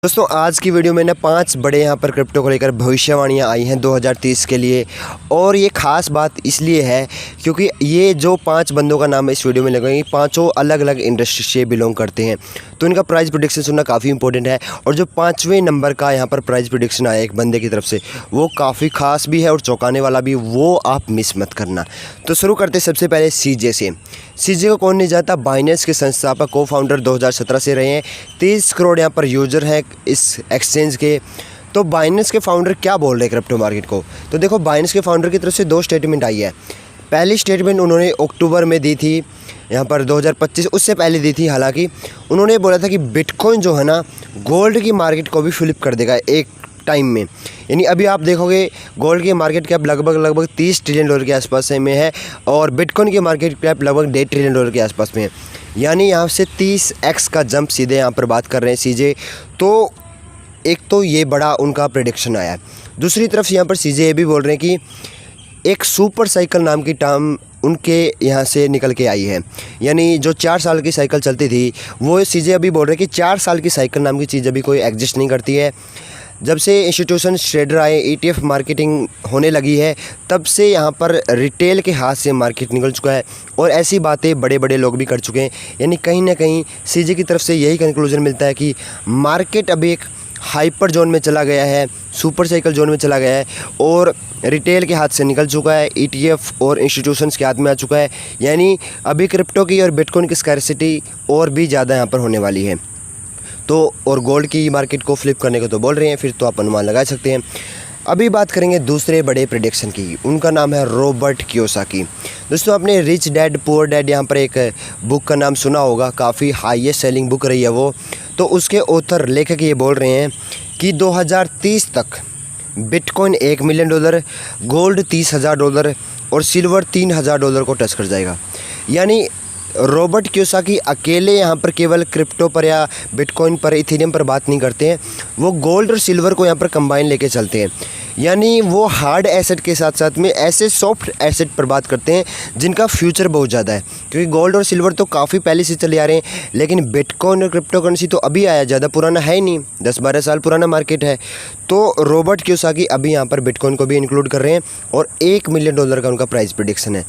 दोस्तों आज की वीडियो में ना 5 बड़े यहाँ पर क्रिप्टो को लेकर भविष्यवाणियाँ आई हैं 2030 के लिए। और ये ख़ास बात इसलिए है क्योंकि ये जो 5 बंदों का नाम इस वीडियो में लगेंगे, पांचों अलग अलग इंडस्ट्री से बिलोंग करते हैं, तो इनका प्राइस प्रेडिक्शन सुनना काफ़ी इंपॉर्टेंट है। और जो 5वें नंबर का यहाँ पर प्राइस प्रेडिक्शन आया एक बंदे की तरफ से, वो काफ़ी ख़ास भी है और चौंकाने वाला भी, वो आप मिस मत करना। तो शुरू करते सबसे पहले सीजे से। सीजे को कौन नहीं जानता, बाइनेंस के संस्थापक को फाउंडर 2017 से रहे हैं। 30 करोड़ यहाँ पर यूज़र हैं इस एक्सचेंज के। तो बाइनेंस के फाउंडर क्या बोल रहे हैं क्रिप्टो मार्केट को, तो देखो बाइनेंस के फाउंडर की तरफ से 2 स्टेटमेंट आई है। पहली स्टेटमेंट उन्होंने अक्टूबर में दी थी, यहाँ पर 2025, उससे पहले दी थी। हालांकि उन्होंने बोला था कि बिटकॉइन जो है ना, गोल्ड की मार्केट को भी फ्लिप कर देगा एक टाइम में। यानी अभी आप देखोगे गोल्ड की मार्केट कैप लगभग 30 ट्रिलियन डॉलर के आसपास में है और बिटकॉइन की मार्केट कैप लगभग 1.5 ट्रिलियन डॉलर के आसपास में है। यानी यहाँ से 30x का जंप सीधे यहाँ पर बात कर रहे हैं सीजे। तो एक तो ये बड़ा उनका प्रेडिक्शन आया है। दूसरी तरफ यहाँ पर सीजे ये भी बोल रहे हैं कि एक सुपर साइकिल नाम की टर्म उनके यहाँ से निकल के आई है। यानी जो 4 साल की साइकिल चलती थी, वो सीजे अभी बोल रहे हैं कि 4 साल की साइकिल नाम की चीज़ अभी कोई एग्जिस्ट नहीं करती है। जब से इंस्टीट्यूशन ट्रेडर आए, ETF मार्केटिंग होने लगी है, तब से यहाँ पर रिटेल के हाथ से मार्केट निकल चुका है। और ऐसी बातें बड़े बड़े लोग भी कर चुके हैं। यानी कहीं ना कहीं सीजे की तरफ से यही कंक्लूजन मिलता है कि मार्केट अभी एक हाइपर जोन में चला गया है, सुपर साइकिल जोन में चला गया है और रिटेल के हाथ से निकल चुका है, ETF और इंस्टीट्यूशंस के हाथ में आ चुका है। यानी अभी क्रिप्टो की और बिटकॉइन की स्कैर्सिटी और भी ज़्यादा यहाँ पर होने वाली है। तो और गोल्ड की मार्केट को फ्लिप करने को तो बोल रहे हैं, फिर तो आप अनुमान लगा सकते हैं। अभी बात करेंगे दूसरे बड़े प्रेडिक्शन की। उनका नाम है रॉबर्ट कियोसाकी। दोस्तों आपने रिच डैड पुअर डैड यहाँ पर एक बुक का नाम सुना होगा, काफ़ी हाईएस्ट सेलिंग बुक रही है वो। तो उसके ऑथर लेखक ये बोल रहे हैं कि 2030 तक बिटकॉइन $1 मिलियन, गोल्ड $30,000 और सिल्वर $3,000 को टच कर जाएगा। यानी रॉबर्ट कियोसाकी अकेले यहाँ पर केवल क्रिप्टो पर या बिटकॉइन पर, इथेरियम पर बात नहीं करते हैं, वो गोल्ड और सिल्वर को यहाँ पर कंबाइन लेके चलते हैं। यानी वो हार्ड एसेट के साथ साथ में ऐसे सॉफ्ट एसेट पर बात करते हैं जिनका फ्यूचर बहुत ज़्यादा है। क्योंकि गोल्ड और सिल्वर तो काफ़ी पहले से चले आ रहे हैं, लेकिन बिटकॉइन और क्रिप्टो करेंसी तो अभी आया, ज़्यादा पुराना है ही नहीं, 10-12 साल पुराना मार्केट है। तो रॉबर्ट कियोसाकी अभी यहाँ पर बिटकॉइन को भी इंक्लूड कर रहे हैं और $1 मिलियन का उनका प्राइस प्रेडिक्शन है।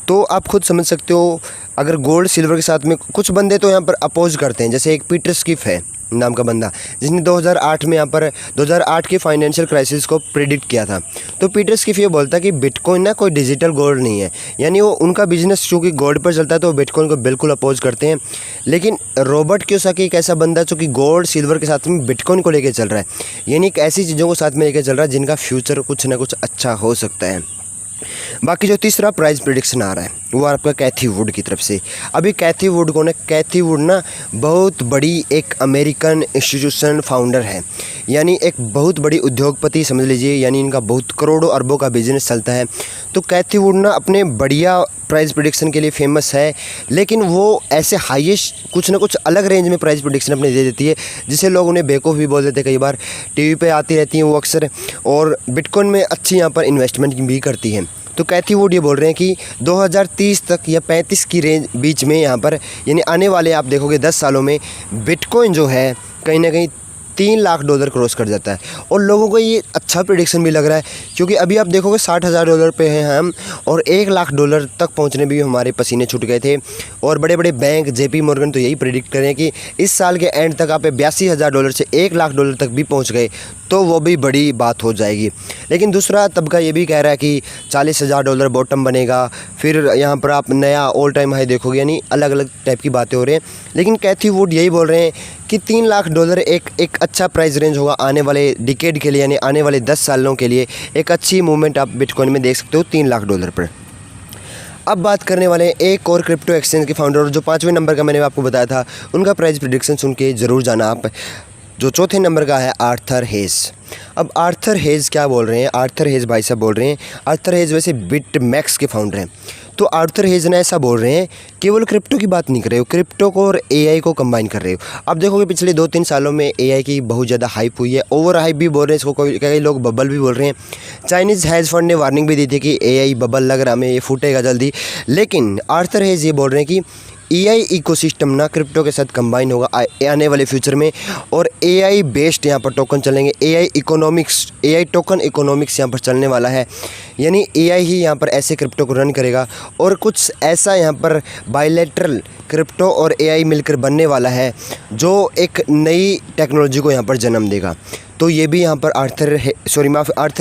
तो आप खुद समझ सकते हो, अगर गोल्ड सिल्वर के साथ में कुछ बंदे तो यहाँ पर अपोज करते हैं, जैसे एक पीटर स्किफ है नाम का बंदा, जिसने 2008 में यहाँ पर 2008 के फाइनेंशियल क्राइसिस को प्रेडिक्ट किया था। तो पीटर स्किफ ये बोलता है कि बिटकॉइन ना कोई डिजिटल गोल्ड नहीं है। यानी वो उनका बिजनेस क्योंकि गोल्ड पर चलता है तो वो बिटकॉइन को बिल्कुल अपोज करते हैं। लेकिन रॉबर्ट कियोसाकी एक ऐसा बंदा जो कि गोल्ड सिल्वर के साथ में बिटकॉइन को लेकर चल रहा है। यानी ऐसी चीज़ों को साथ में लेकर चल रहा है जिनका फ्यूचर कुछ ना कुछ अच्छा हो सकता है। बाकी जो तीसरा प्राइस प्रेडिक्शन आ रहा है वो आपका कैथी वुड की तरफ से। अभी कैथी वुड कौन है? कैथी वुड ना बहुत बड़ी एक अमेरिकन इंस्टीट्यूशन फाउंडर है, यानी एक बहुत बड़ी उद्योगपति समझ लीजिए। यानी इनका बहुत करोड़ों अरबों का बिजनेस चलता है। तो कैथी वुड ना अपने बढ़िया प्राइस प्रेडिक्शन के लिए फेमस है, लेकिन वो ऐसे हाईएस्ट कुछ ना कुछ अलग रेंज में प्राइस प्रेडिक्शन अपने दे देती है, जिसे लोग उन्हें बेवकूफ़ भी बोल देते हैं। कई बार टीवी पे आती रहती हैं वो अक्सर, और बिटकॉइन में अच्छी यहाँ पर इन्वेस्टमेंट भी करती हैं। तो कैथी वुड ये बोल रहे हैं कि 2030 तक या 35 की रेंज बीच में यहाँ पर, यानी आने वाले आप देखोगे 10 सालों में बिटकॉइन जो है कहीं ना कहीं $3 लाख क्रॉस कर जाता है। और लोगों को ये अच्छा प्रेडिक्शन भी लग रहा है, क्योंकि अभी आप देखोगे $60,000 पे हैं हम, और $1 लाख तक पहुंचने भी हमारे पसीने छूट गए थे। और बड़े बड़े बैंक JP मॉर्गन तो यही प्रेडिक्ट कर रहे हैं कि इस साल के एंड तक आप $82,000 से $1 लाख तक भी पहुंच गए तो वो भी बड़ी बात हो जाएगी। लेकिन दूसरा तबका ये भी कह रहा है कि $40,000 बॉटम बनेगा, फिर यहाँ पर आप नया ऑल टाइम हाई देखोगे। यानी अलग अलग टाइप की बातें हो रही हैं, लेकिन कैथी वुड यही बोल रहे हैं कि $3 लाख एक अच्छा प्राइस रेंज होगा आने वाले डिकेड के लिए, यानी आने वाले 10 सालों के लिए एक अच्छी मूवमेंट आप बिटकॉइन में देख सकते हो $3 लाख पर। अब बात करने वाले हैं एक और क्रिप्टो एक्सचेंज के फाउंडर, जो 5वें नंबर का मैंने आपको बताया था, उनका प्राइस प्रेडिक्शन सुन के ज़रूर जाना आप। जो चौथे नंबर का है आर्थर हेज। अब आर्थर हेज क्या बोल रहे हैं? आर्थर हेज भाई साहब बोल रहे हैं, आर्थर हेज वैसे बिटमैक्स के फाउंडर हैं। तो आर्थर हेज ने ऐसा बोल रहे हैं, केवल क्रिप्टो की बात नहीं कर रहे हो, क्रिप्टो को और AI को कंबाइन कर रहे हो। अब देखोगे पिछले 2-3 सालों में AI की बहुत ज़्यादा हाइप हुई है, ओवर हाइप भी बोल रहे हैं इसको, कई लोग बबल भी बोल रहे हैं। चाइनीज़ हेज फंड ने वार्निंग भी दी थी कि AI बबल लग रहा, हमें ये फूटेगा जल्दी। लेकिन आर्थर हेज ये बोल रहे हैं कि एआई इकोसिस्टम ना क्रिप्टो के साथ कंबाइन होगा आने वाले फ्यूचर में, और एआई बेस्ड यहाँ पर टोकन चलेंगे। एआई टोकन इकोनॉमिक्स यहाँ पर चलने वाला है, यानी एआई ही यहाँ पर ऐसे क्रिप्टो को रन करेगा, और कुछ ऐसा यहाँ पर बायलैटरल क्रिप्टो और एआई मिलकर बनने वाला है जो एक नई टेक्नोलॉजी को यहाँ पर जन्म देगा। तो ये भी यहाँ पर आर्थर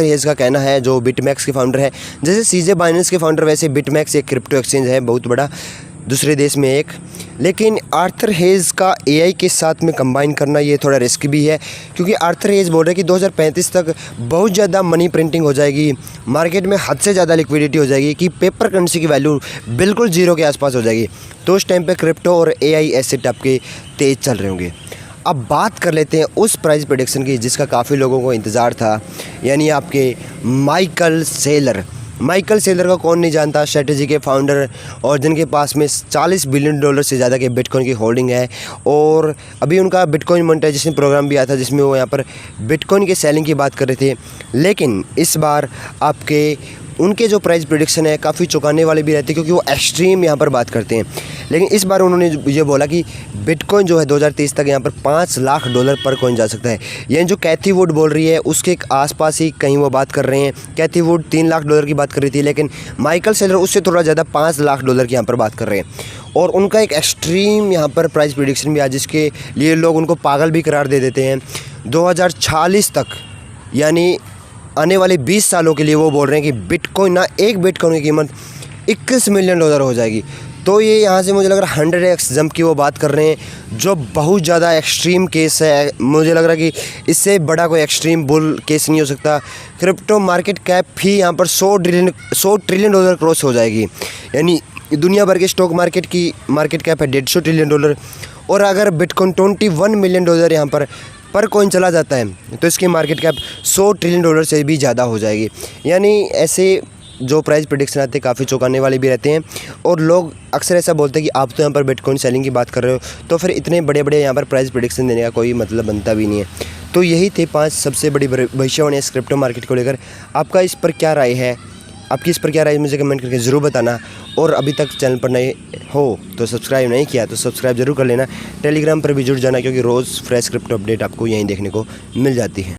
हेज का कहना है, जो बिटमैक्स के फाउंडर है। जैसे सीजे बाइनेंस के फाउंडर, वैसे बिटमैक्स एक क्रिप्टो एक्सचेंज है बहुत बड़ा दूसरे देश में एक, लेकिन आर्थर हेज का एआई के साथ में कंबाइन करना ये थोड़ा रिस्क भी है, क्योंकि आर्थर हेज बोल रहे हैं कि 2035 तक बहुत ज़्यादा मनी प्रिंटिंग हो जाएगी, मार्केट में हद से ज़्यादा लिक्विडिटी हो जाएगी, कि पेपर करेंसी की वैल्यू बिल्कुल जीरो के आसपास हो जाएगी। तो उस टाइम पे क्रिप्टो और एआई एसेट आपके तेज़ चल रहे होंगे। अब बात कर लेते हैं उस प्राइस प्रेडिक्शन की जिसका काफ़ी लोगों को इंतज़ार था, यानी आपके माइकल सेलर को कौन नहीं जानता, स्ट्रेटजी के फाउंडर, और जिनके पास में $40 बिलियन से ज़्यादा के बिटकॉइन की होल्डिंग है। और अभी उनका बिटकॉइन मोनेटाइजेशन प्रोग्राम भी आया था जिसमें वो यहाँ पर बिटकॉइन के सेलिंग की बात कर रहे थे। लेकिन इस बार उनके जो प्राइस प्रेडिक्शन है काफ़ी चौंकाने वाले भी रहते हैं, क्योंकि वो एक्सट्रीम यहाँ पर बात करते हैं। लेकिन इस बार उन्होंने ये बोला कि बिटकॉइन जो है 2023 तक यहाँ पर $5 लाख पर कॉइन जा सकता है। यानी जो कैथी वुड बोल रही है उसके आसपास ही कहीं वो बात कर रहे हैं। कैथी वुड $3 लाख की बात कर रही थी, लेकिन माइकल सेलर उससे थोड़ा ज़्यादा $5 लाख की यहाँ पर बात कर रहे हैं। और उनका एक एक्सट्रीम यहाँ पर प्राइस प्रेडिक्शन भी है, जिसके लिए लोग उनको पागल भी करार दे देते हैं। 2040 तक, यानी आने वाले 20 सालों के लिए वो बोल रहे हैं कि बिटकॉइन एक बिटकॉइन की कीमत $21 मिलियन हो जाएगी। तो ये यहाँ से मुझे लग रहा है 100x जंप की वो बात कर रहे हैं, जो बहुत ज़्यादा एक्सट्रीम केस है। मुझे लग रहा है कि इससे बड़ा कोई एक्सट्रीम बुल केस नहीं हो सकता। क्रिप्टो मार्केट कैप भी यहाँ पर $100 ट्रिलियन क्रॉस हो जाएगी, यानी दुनिया भर के स्टॉक मार्केट की मार्केट कैप है $150 ट्रिलियन। और अगर बिटकॉइन $21 मिलियन यहाँ पर कॉइन चला जाता है तो इसकी मार्केट कैप $100 ट्रिलियन से भी ज़्यादा हो जाएगी। यानी ऐसे जो प्राइस प्रेडिक्शन आते हैं काफ़ी चौंकाने वाले भी रहते हैं, और लोग अक्सर ऐसा बोलते हैं कि आप तो यहाँ पर बिटकॉइन सेलिंग की बात कर रहे हो, तो फिर इतने बड़े बड़े यहाँ पर प्राइस प्रेडिक्शन देने का कोई मतलब बनता भी नहीं है। तो यही थे 5 सबसे बड़ी भविष्यवाणी इस क्रिप्टो मार्केट को लेकर। आपका इस पर क्या राय है? आपकी इस पर क्या राय मुझे कमेंट करके ज़रूर बताना। और अभी तक चैनल पर नए हो तो सब्सक्राइब नहीं किया तो सब्सक्राइब जरूर कर लेना। टेलीग्राम पर भी जुड़ जाना, क्योंकि रोज़ फ्रेश क्रिप्टो अपडेट आपको यहीं देखने को मिल जाती है।